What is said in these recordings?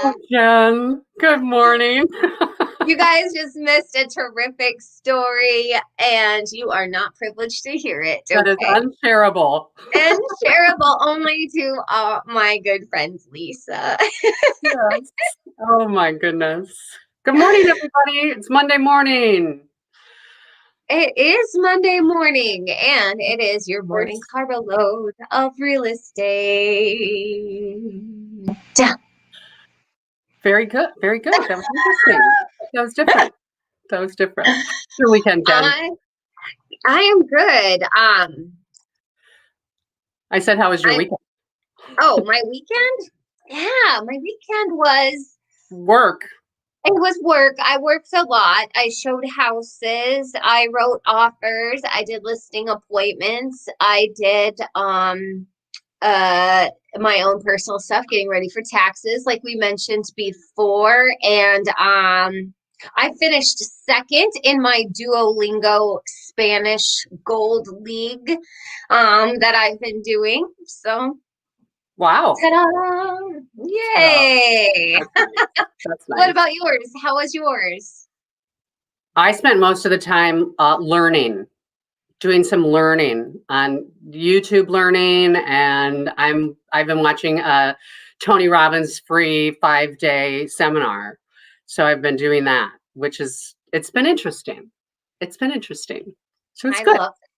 Oh, Jen. Good morning. You guys just missed a terrific story, and you are not privileged to hear it, That is okay? unshareable. And shareable only to my good friend Lisa. Yes. Oh my goodness. Good morning, everybody. It's Monday morning. It is Monday morning, and it is your morning Yes. carbo load of real estate. Very good. Very good. That was interesting. That was different. That was different. Your weekend, Jen. I am good. I said, how was your weekend? Oh, my weekend? Yeah, my weekend was Work. it was work. I worked a lot. I showed houses. I wrote offers. I did listing appointments. I did my own personal stuff, getting ready for taxes, like we mentioned before. And I finished second in my Duolingo Spanish Gold League that I've been doing. So Wow. ta-da! Yay! That's What nice. about yours? How was yours? I spent most of the time learning, doing some learning on YouTube learning, and I've been watching a Tony Robbins free 5-day seminar. So I've been doing that, which it's been interesting. It's been interesting. So it's I good. love it.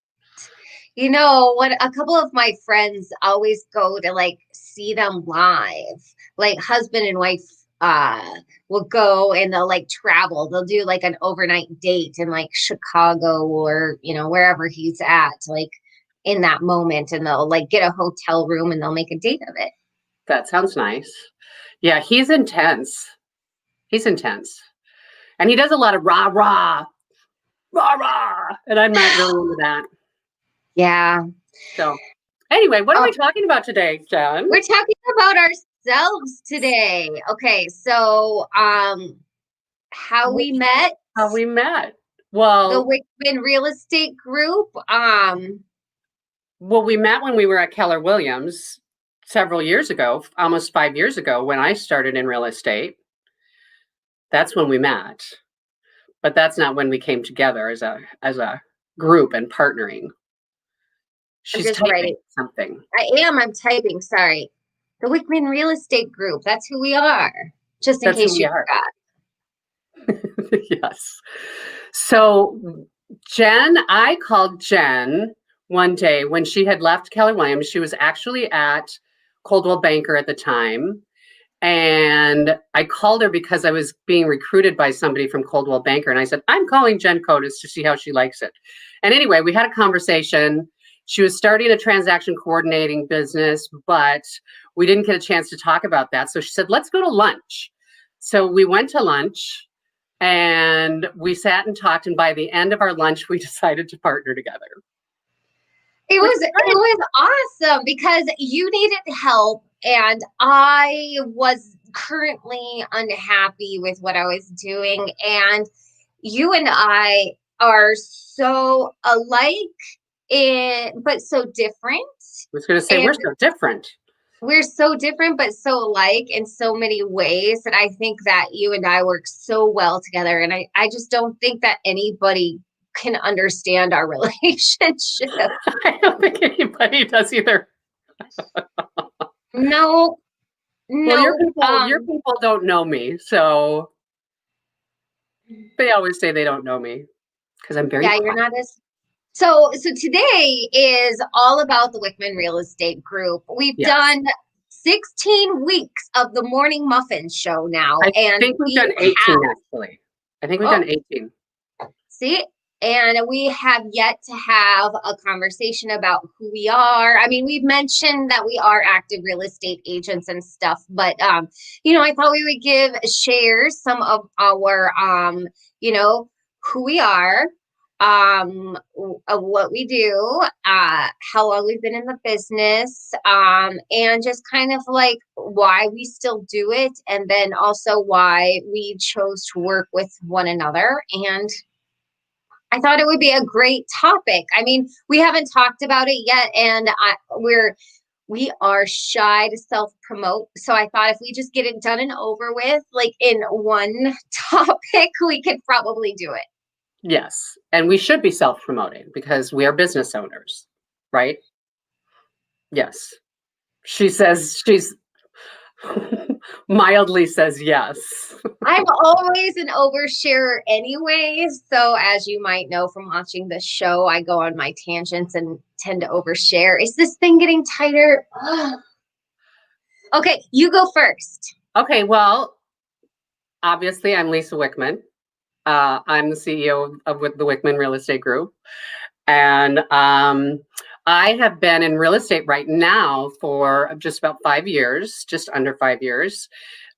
You know what? A couple of my friends always go to like see them live. Like husband and wife will go and they'll like travel. They'll do like an overnight date in like Chicago or, wherever he's at, like in that moment, and they'll like get a hotel room and they'll make a date of it. That sounds nice. Yeah, he's intense. He's intense. And he does a lot of rah rah, rah rah. And I'm not really into that. Yeah. So anyway, what are we talking about today, Jen? We're talking about ourselves today. Okay, so how we met. How we met. The Well, Wichmann Real Estate Group. we met when we were at Keller Williams several years ago, almost 5 years ago, when I started in real estate. That's when we met. But that's not when we came together as a group and partnering. I'm She's just typing writing. something. I'm typing, sorry. The Wichmann Real Estate Group. That's who we are. Just in That's who case we you are. forgot. Yes. So I called Jen one day when she had left Keller Williams. She was actually at Coldwell Banker at the time. And I called her because I was being recruited by somebody from Coldwell Banker. And I said, I'm calling Jen Cotis to see how she likes it. And anyway, we had a conversation. She was starting a transaction coordinating business, but we didn't get a chance to talk about that. So she said, let's go to lunch. So we went to lunch and we sat and talked. And by the end of our lunch, we decided to partner together. It was awesome because you needed help and I was currently unhappy with what I was doing, and you and I are so alike but so different. I was going to say, we're so different. We're so different, but so alike in so many ways that I think that you and I work so well together. And I just don't think that anybody can understand our relationship. I don't think anybody does either. No. Well, your people don't know me, so they always say they don't know me because I'm very quiet. You're not as. So today is all about the Wichmann Real Estate Group. We've done 16 weeks of the Morning Muffin Show now. I think we've done 18, actually. I think we've done 18. See? And we have yet to have a conversation about who we are. I mean, we've mentioned that we are active real estate agents and stuff, but, I thought we would share some of our, who we are, of what we do, how long we've been in the business, and just kind of like why we still do it. And then also why we chose to work with one another. And I thought it would be a great topic. I mean, we haven't talked about it yet, and we are shy to self-promote. So I thought if we just get it done and over with, like in one topic, we could probably do it. Yes. And we should be self-promoting because we are business owners, right? Yes. She says she's mildly says yes. I'm always an oversharer anyways. So as you might know from watching this show, I go on my tangents and tend to overshare. Is this thing getting tighter? Okay, you go first. Okay, well, obviously I'm Lisa Wichmann. I'm the CEO of the Wichmann Real Estate Group. And I have been in real estate right now for just about 5 years, just under 5 years.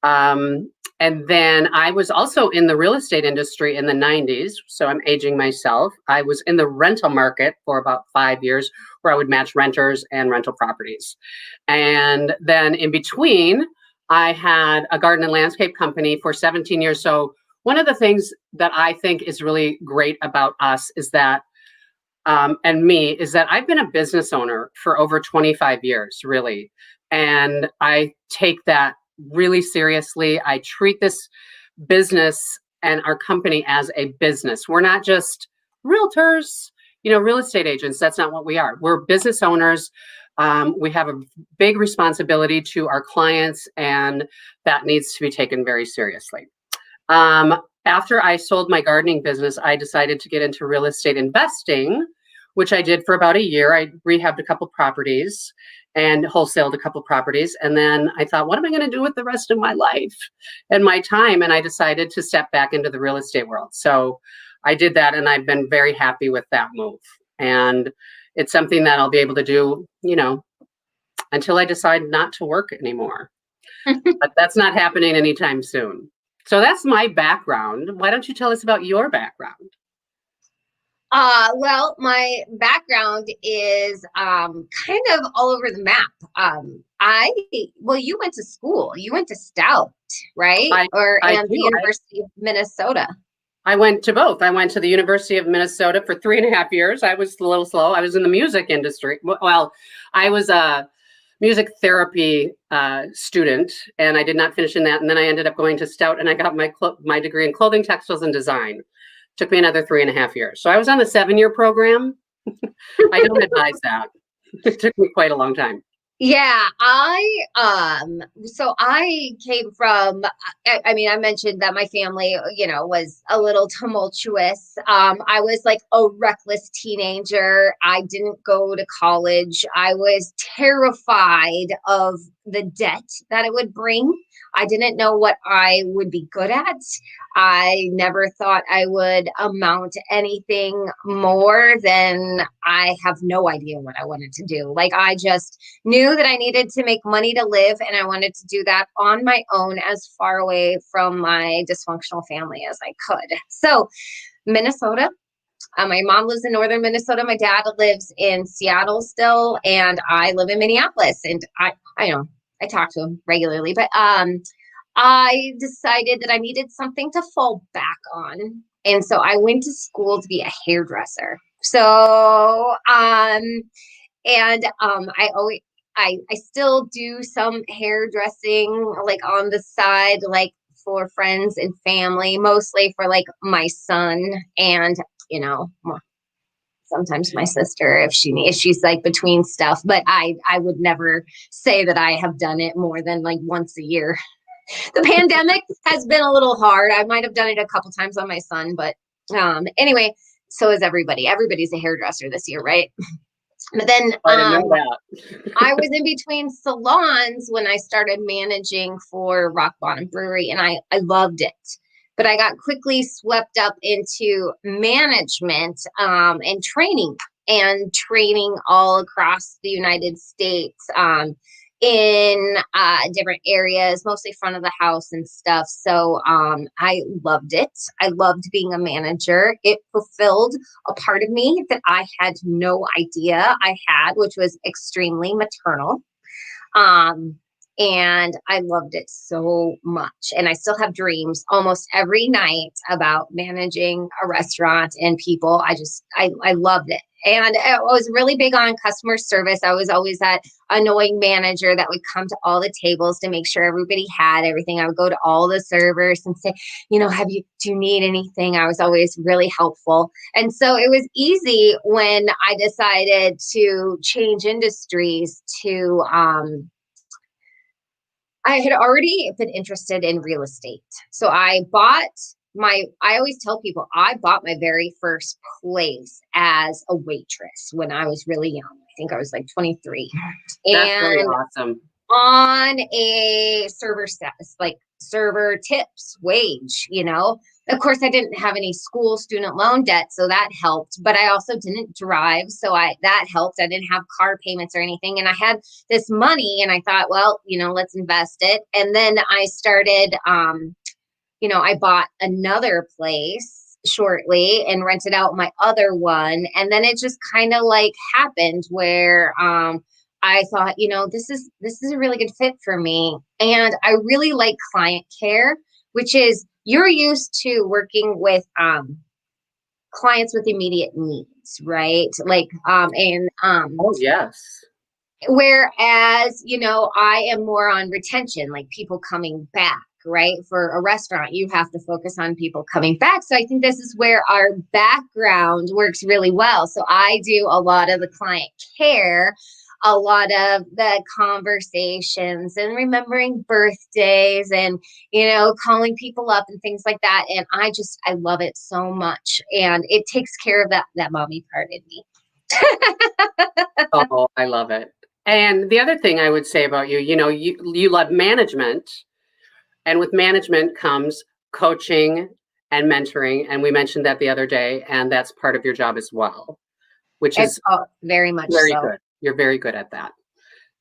And then I was also in the real estate industry in the 90s. So I'm aging myself. I was in the rental market for about 5 years where I would match renters and rental properties. And then in between, I had a garden and landscape company for 17 years. So one of the things that I think is really great about us is that and me is that I've been a business owner for over 25 years, really. And I take that really seriously. I treat this business and our company as a business. We're not just realtors, real estate agents. That's not what we are. We're business owners. We have a big responsibility to our clients, and that needs to be taken very seriously. After I sold my gardening business, I decided to get into real estate investing, which I did for about a year. I rehabbed a couple properties and wholesaled a couple properties. And then I thought, what am I going to do with the rest of my life and my time? And I decided to step back into the real estate world. So I did that, and I've been very happy with that move. And it's something that I'll be able to do, until I decide not to work anymore. But that's not happening anytime soon. So that's my background. Why don't you tell us about your background? Well, my background is kind of all over the map. You went to school. You went to Stout, right? And the University of Minnesota. I went to both. I went to the University of Minnesota for 3.5 years. I was a little slow. I was in the music industry. Well, I was a music therapy student, and I did not finish in that. And then I ended up going to Stout, and I got my degree in clothing, textiles, and design. Took me another 3.5 years. So I was on the 7-year program. I don't advise that. It took me quite a long time. Yeah, so I came from, I mentioned that my family, was a little tumultuous. I was like a reckless teenager. I didn't go to college. I was terrified of the debt that it would bring. I didn't know what I would be good at. I never thought I would amount to anything more than I have no idea what I wanted to do. Like, I just knew that I needed to make money to live, and I wanted to do that on my own, as far away from my dysfunctional family as I could. So Minnesota, my mom lives in northern Minnesota. My dad lives in Seattle still, and I live in Minneapolis. And I talk to him regularly, but I decided that I needed something to fall back on. And so I went to school to be a hairdresser. So I still do some hairdressing, like on the side, like for friends and family, mostly for like my son and, sometimes my sister if she's like between stuff, but I would never say that I have done it more than like once a year. The pandemic has been a little hard. I might have done it a couple times on my son, but anyway, so is everybody. Everybody's a hairdresser this year, right? But then I was in between salons when I started managing for Rock Bottom Brewery, and I loved it. But I got quickly swept up into management and training all across the United States in different areas, mostly front of the house and stuff. So I loved it. I loved being a manager. It fulfilled a part of me that I had no idea I had, which was extremely maternal. And I loved it so much. And I still have dreams almost every night about managing a restaurant and people. I loved it. And I was really big on customer service. I was always that annoying manager that would come to all the tables to make sure everybody had everything. I would go to all the servers and say, do you need anything? I was always really helpful. And so it was easy when I decided to change industries to, I had already been interested in real estate. So I always tell people I bought my very first place as a waitress when I was really young. I think I was like 23. That's really And awesome. on a server status, like server tips, wage, Of course, I didn't have any school student loan debt, so that helped. But I also didn't drive, so that helped. I didn't have car payments or anything, and I had this money, and I thought, well, let's invest it. And then I started, I bought another place shortly and rented out my other one, and then it just kind of like happened where I thought, this is a really good fit for me. And I really like client care, which is you're used to working with clients with immediate needs, right? Oh, yes. Whereas, I am more on retention, like people coming back, right? For a restaurant, you have to focus on people coming back. So I think this is where our background works really well. So I do a lot of the client care, a lot of the conversations and remembering birthdays and, calling people up and things like that. And I love it so much. And it takes care of that mommy part in me. Oh, I love it. And the other thing I would say about you, you love management, and with management comes coaching and mentoring. And we mentioned that the other day, and that's part of your job as well, which is very much very so. good. You're very good at that.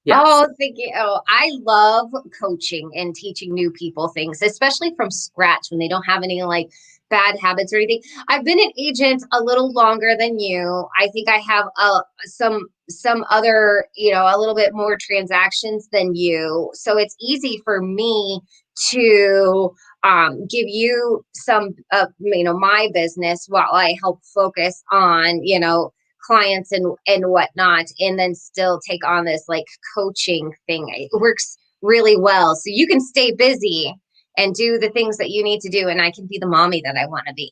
Yes. Oh, thank you. Oh, I love coaching and teaching new people things, especially from scratch when they don't have any like bad habits or anything. I've been an agent a little longer than you. I think I have some other, a little bit more transactions than you. So it's easy for me to give you some of, my business while I help focus on, clients and whatnot, and then still take on this like coaching thing. It works really well. So you can stay busy and do the things that you need to do, and I can be the mommy that I want to be.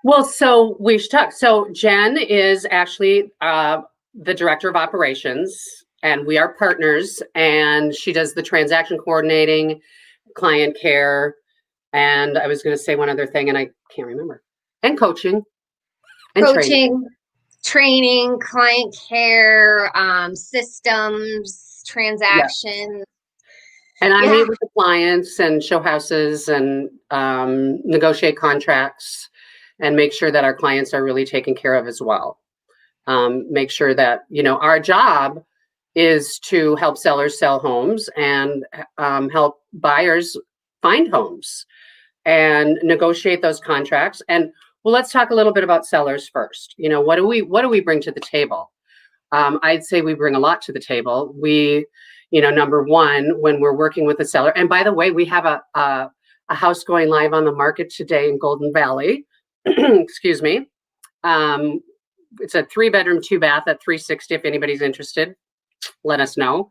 Well, so we should talk. So Jen is actually the director of operations, and we are partners, and she does the transaction coordinating, client care, and I was going to say one other thing, and I can't remember, and coaching and training, client care, systems, transactions. Yes. And I meet with the clients and show houses and negotiate contracts and make sure that our clients are really taken care of as well. Make sure that, our job is to help sellers sell homes and help buyers find homes and negotiate those contracts. And well, let's talk a little bit about sellers first. What do we bring to the table? I'd say we bring a lot to the table. We, number one, when we're working with a seller, and by the way, we have a house going live on the market today in Golden Valley. Excuse me. It's a 3-bedroom, 2-bath at $360. If anybody's interested, let us know.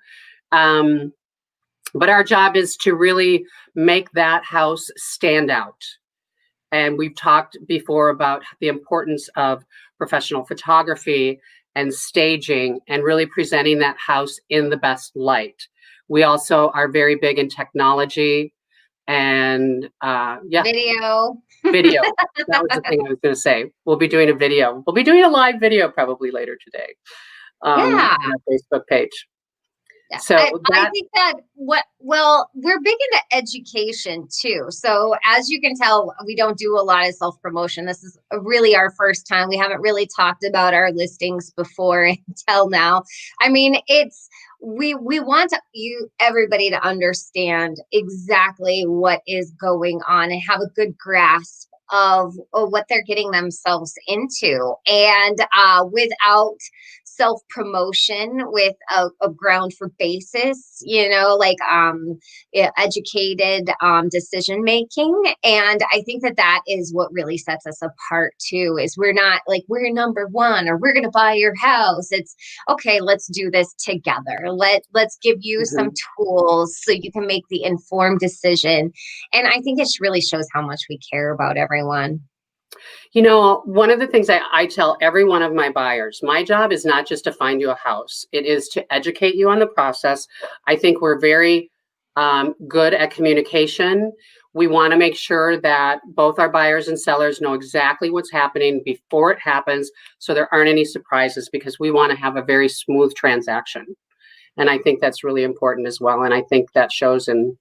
But our job is to really make that house stand out. And we've talked before about the importance of professional photography and staging and really presenting that house in the best light. We also are very big in technology and Video. That was the thing I was going to say. We'll be doing a video. We'll be doing a live video probably later today on our Facebook page. Yeah. So I think that we're big into education too. So as you can tell, we don't do a lot of self-promotion. This is really our first time. We haven't really talked about our listings before until now. I mean, we want everybody to understand exactly what is going on and have a good grasp of what they're getting themselves into. And without self-promotion, with a ground for basis, like educated decision making. And I think that is what really sets us apart too, is we're not like we're number one or we're going to buy your house. It's okay, let's do this together. Let's give you some tools so you can make the informed decision. And I think it really shows how much we care about everyone. One of the things I tell every one of my buyers, my job is not just to find you a house. It is to educate you on the process. I think we're very good at communication. We want to make sure that both our buyers and sellers know exactly what's happening before it happens, so there aren't any surprises, because we want to have a very smooth transaction. And I think that's really important as well. And I think that shows, and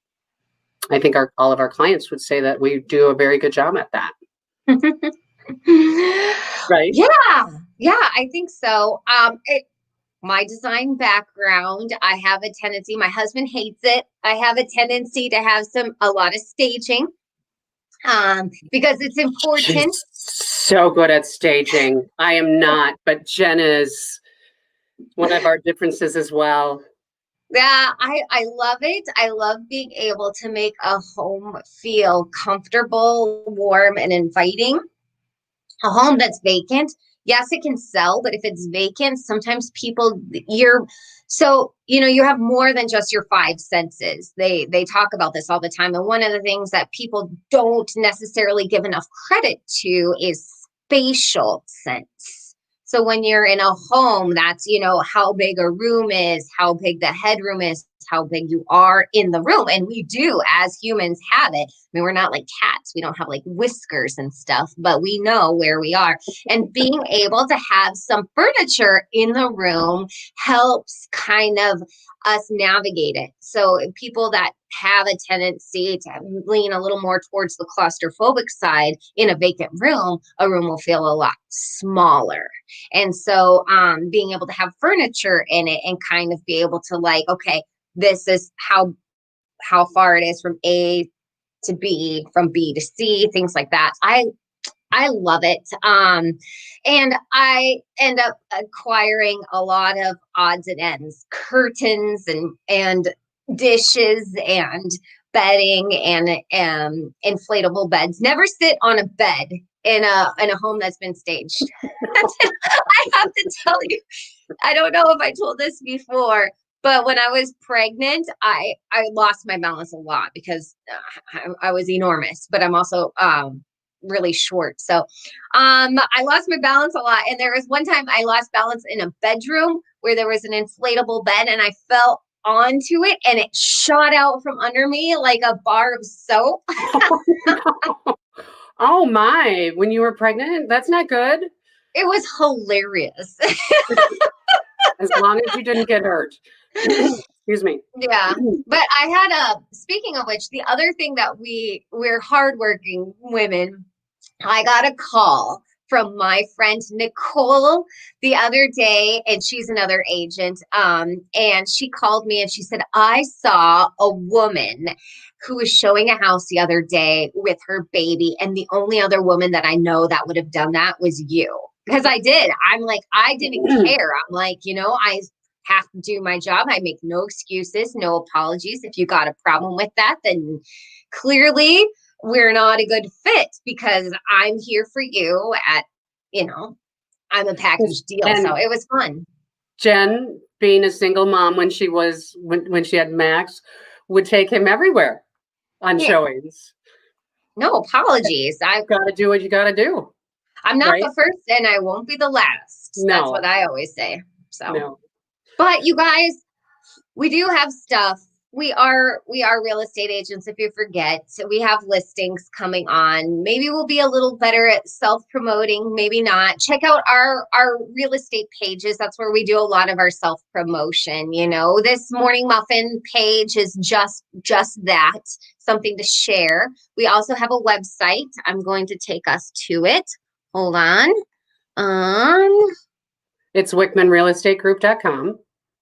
I think all of our clients would say that we do a very good job at that. Right? Yeah, I think so. My design background, I have a tendency, my husband hates it. I have a tendency to have a lot of staging, because it's important. She's so good at staging. I am not, but Jen is one of our differences as well. Yeah, I love it. I love being able to make a home feel comfortable, warm, and inviting. A home that's vacant, yes, it can sell, but if it's vacant, sometimes you have more than just your five senses. They talk about this all the time. And one of the things that people don't necessarily give enough credit to is spatial sense. So when you're in a home, that's, how big a room is, how big the headroom is, how big you are in the room. And we do, as humans, have it. I mean, we're not like cats. We don't have like whiskers and stuff, but we know where we are. And being able to have some furniture in the room helps kind of us navigate it. So people that have a tendency to lean a little more towards the claustrophobic side, in a vacant room, a room will feel a lot smaller. And so being able to have furniture in it and kind of be able to okay, this is how far it is from A to B, from B to C, things like that. I love it. And I end up acquiring a lot of odds and ends, curtains and dishes and bedding and inflatable beds. Never sit on a bed in a home that's been staged. I have to tell you, I don't know if I told this before, but when I was pregnant, I lost my balance a lot because I was enormous, but I'm also really short. So I lost my balance a lot. And there was one time I lost balance in a bedroom where there was an inflatable bed, and I fell onto it and it shot out from under me like a bar of soap. Oh my, when you were pregnant? That's not good. It was hilarious. As long as you didn't get hurt. Excuse me. Yeah. But I had speaking of which, the other thing that we're hardworking women, I got a call from my friend Nicole the other day, and she's another agent. And she called me and she said, I saw a woman who was showing a house the other day with her baby, and the only other woman that I know that would have done that was you. Because I did. I'm like, I didn't care. I'm like, I have to do my job. I make no excuses, no apologies. If you got a problem with that, then clearly we're not a good fit, because I'm here for you at, I'm a package deal. And so it was fun. Jen, being a single mom when she had Max, would take him everywhere on showings. No apologies. I've got to do what you got to do. I'm not the first, and I won't be the last. No. That's what I always say. So, no. But you guys, we do have stuff. We are real estate agents. If you forget, we have listings coming on. Maybe we'll be a little better at self-promoting, maybe not. Check out our real estate pages. That's where we do a lot of our self-promotion. This Morning Muffin page is just that, something to share. We also have a website. I'm going to take us to it. Hold on. It's WichmannRealEstateGroup.com.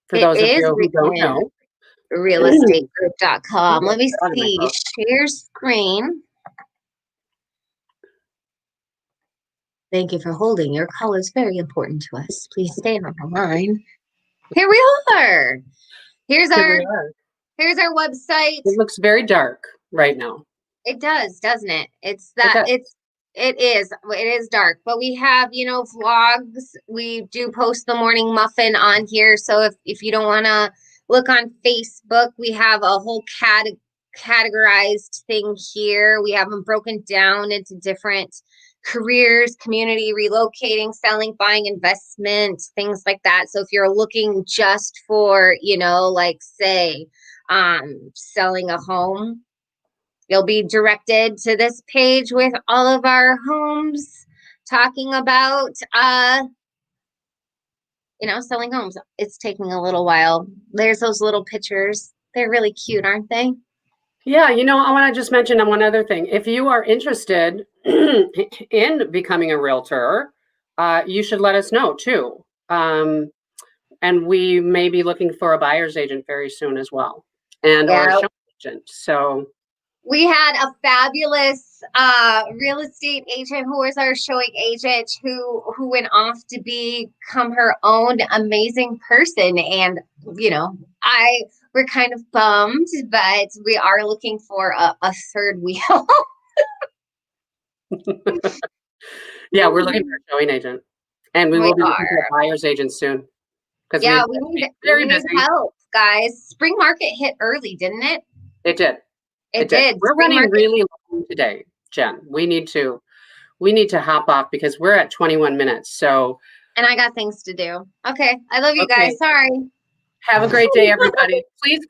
For those of you who don't know. RealEstateGroup.com. Let me see. Share screen. Thank you for holding. Your call is very important to us. Please stay on the line. Here we are. Here's Here our we are. here's our website. It looks very dark right now. It does, doesn't it? It It is dark, but we have, vlogs. We do post the Morning Muffin on here. So if you don't want to look on Facebook, we have a whole categorized thing here. We have them broken down into different careers, community, relocating, selling, buying, investment, things like that. So if you're looking just for, like say, selling a home, you'll be directed to this page with all of our homes talking about, selling homes. It's taking a little while. There's those little pictures. They're really cute, aren't they? Yeah, I want to just mention one other thing. If you are interested in becoming a realtor, you should let us know too. And we may be looking for a buyer's agent very soon as well, or a showing agent. So we had a fabulous real estate agent who was our showing agent who went off to become her own amazing person. And, we're kind of bummed, but we are looking for a third wheel. yeah, we're looking for a showing agent. And we will be looking for a buyer's agent soon. Yeah, we need help, guys. Spring market hit early, didn't it? It did. It did. We're running really long today, Jen. We need to hop off because we're at 21 minutes. So, and I got things to do. Okay. I love you guys. Sorry. Have a great day, everybody. Please